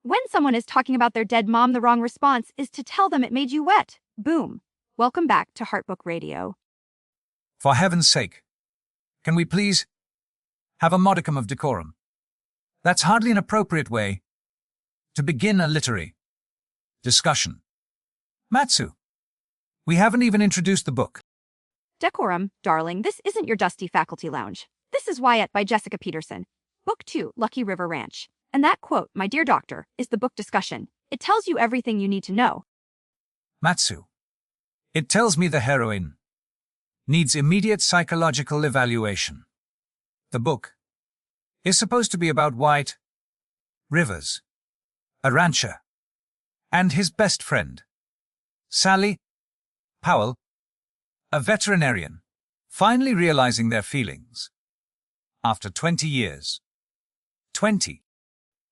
When someone is talking about their dead mom, the wrong response is to tell them it made you wet. Boom. Welcome back to Heartbook Radio. For heaven's sake, can we please have a modicum of decorum? That's hardly an appropriate way to begin a literary discussion. Matsu, we haven't even introduced the book. Decorum, darling, this isn't your dusty faculty lounge. This is Wyatt by Jessica Peterson. Book 2, Lucky River Ranch. And that quote, my dear doctor, is the book discussion. It tells you everything you need to know. Matsu, it tells me the heroine needs immediate psychological evaluation. The book is supposed to be about Wyatt Rivers, a rancher, and his best friend, Sally Powell, a veterinarian, finally realizing their feelings. After 20 years. 20.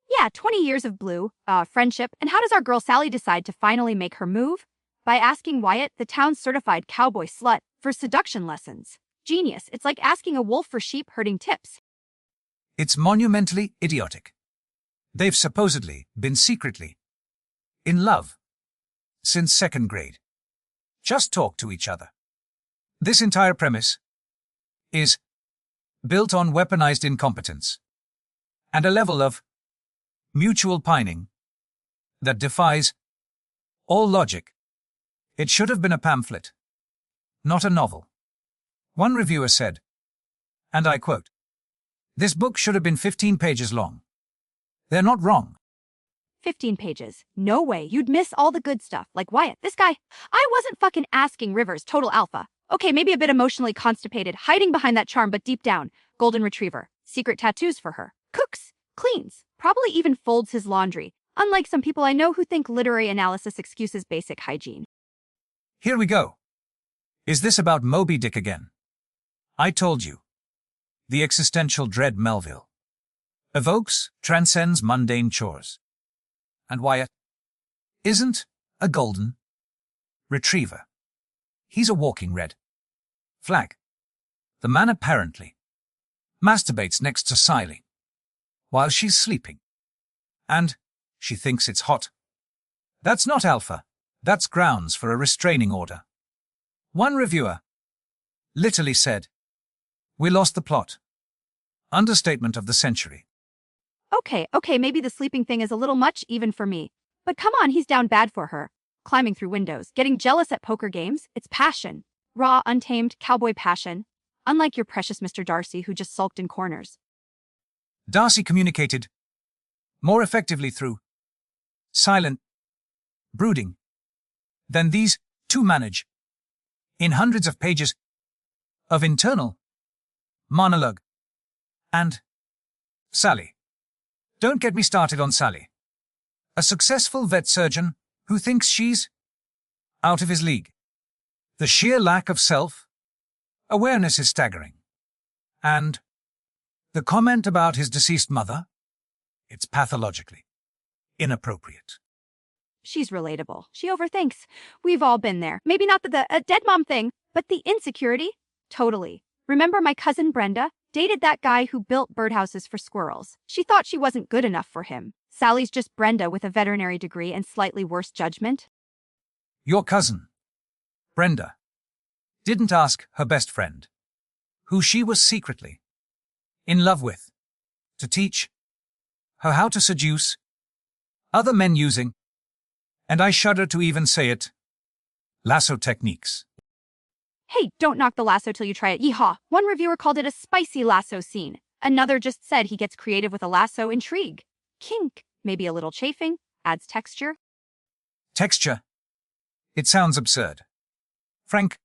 Yeah, 20 years of blue, friendship, and how does our girl Sally decide to finally make her move? By asking Wyatt, the town's certified cowboy slut, for seduction lessons. Genius, it's like asking a wolf for sheep herding tips. It's monumentally idiotic. They've supposedly been secretly in love since second grade. Just talk to each other. This entire premise is built on weaponized incompetence and a level of mutual pining that defies all logic. It should have been a pamphlet, not a novel. One reviewer said, and I quote, "This book should have been 15 pages long." They're not wrong. 15 pages. No way, you'd miss all the good stuff. Like Wyatt, this guy, I wasn't fucking asking Rivers, total alpha. Okay, maybe a bit emotionally constipated, hiding behind that charm, but deep down, golden retriever, secret tattoos for her, cooks, cleans, probably even folds his laundry, unlike some people I know who think literary analysis excuses basic hygiene. Here we go. Is this about Moby Dick again? I told you. The existential dread Melville evokes, transcends mundane chores. And Wyatt isn't a golden retriever. He's a walking red flag. The man apparently masturbates next to Sally while she's sleeping. And she thinks it's hot. That's not alpha. That's grounds for a restraining order. One reviewer literally said, "We lost the plot." Understatement of the century. Okay, maybe the sleeping thing is a little much even for me. But come on, he's down bad for her. Climbing through windows, getting jealous at poker games, it's passion. Raw, untamed, cowboy passion. Unlike your precious Mr. Darcy who just sulked in corners. Darcy communicated more effectively through silent brooding than these two manage in hundreds of pages of internal monologue. And Sally. Don't get me started on Sally. A successful vet surgeon who thinks she's out of his league. The sheer lack of self-awareness is staggering. And the comment about his deceased mother? It's pathologically inappropriate. She's relatable. She overthinks. We've all been there. Maybe not the dead mom thing, but the insecurity? Totally. Remember my cousin Brenda? Dated that guy who built birdhouses for squirrels. She thought she wasn't good enough for him. Sally's just Brenda with a veterinary degree and slightly worse judgment. Your cousin, Brenda, didn't ask her best friend, who she was secretly in love with, to teach her how to seduce other men using, and I shudder to even say it, lasso techniques. Hey, don't knock the lasso till you try it. Yeehaw. One reviewer called it a spicy lasso scene. Another just said he gets creative with a lasso intrigue. Kink. Maybe a little chafing. Adds texture. Texture? It sounds absurd. Frank.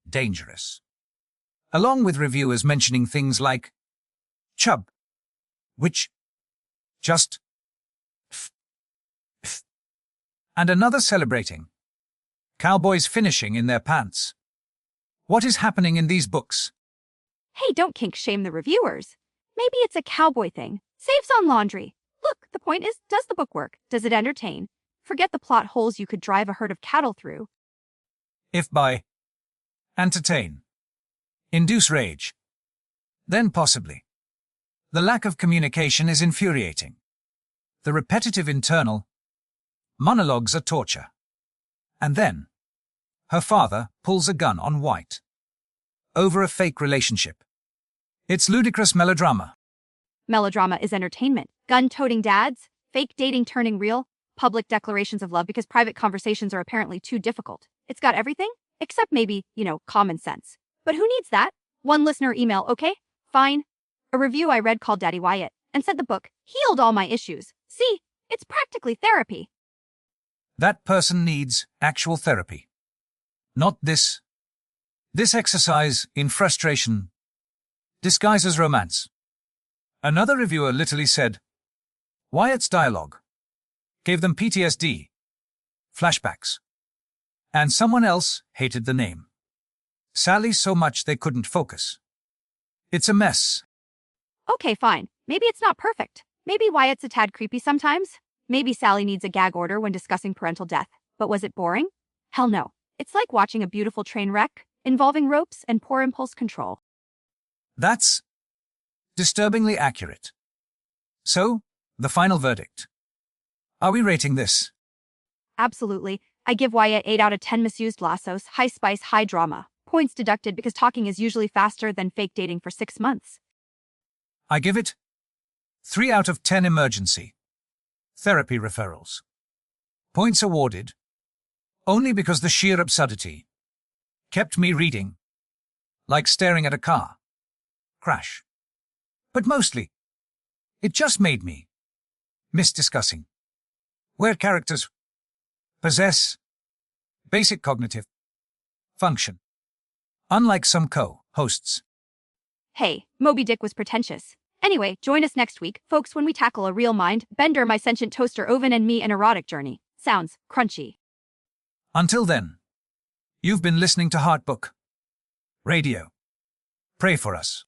Dangerous. Along with reviewers mentioning things like chub, which just and another celebrating cowboys finishing in their pants. What is happening in these books? Hey, don't kink shame the reviewers. Maybe it's a cowboy thing. Saves on laundry. Look, the point is, does the book work? Does it entertain? Forget the plot holes you could drive a herd of cattle through. If by entertain, induce rage, then possibly. The lack of communication is infuriating. The repetitive internal monologues are torture. And then, her father pulls a gun on Wyatt. Over a fake relationship. It's ludicrous melodrama. Melodrama is entertainment. Gun-toting dads, fake dating turning real, public declarations of love because private conversations are apparently too difficult. It's got everything, except maybe, common sense. But who needs that? One listener email, okay? Fine. A review I read called Daddy Wyatt and said the book healed all my issues. See, it's practically therapy. That person needs actual therapy. Not this. This exercise in frustration disguises romance. Another reviewer literally said, Wyatt's dialogue gave them PTSD, flashbacks. And someone else hated the name Sally so much they couldn't focus. It's a mess. Okay, fine. Maybe it's not perfect. Maybe Wyatt's a tad creepy sometimes. Maybe Sally needs a gag order when discussing parental death. But was it boring? Hell no. It's like watching a beautiful train wreck involving ropes and poor impulse control. That's disturbingly accurate. So, the final verdict. Are we rating this? Absolutely. I give Wyatt 8 out of 10 misused lassos, high spice, high drama. Points deducted because talking is usually faster than fake dating for 6 months. I give it 3 out of 10 emergency therapy referrals. Points awarded only because the sheer absurdity kept me reading, like staring at a car crash. But mostly, it just made me miss discussing where characters possess basic cognitive function, unlike some co-hosts. Hey, Moby Dick was pretentious. Anyway, join us next week, folks, when we tackle a real mind, Bender, my sentient toaster oven, and me an erotic journey. Sounds crunchy. Until then, you've been listening to Heartbook Radio. Pray for us.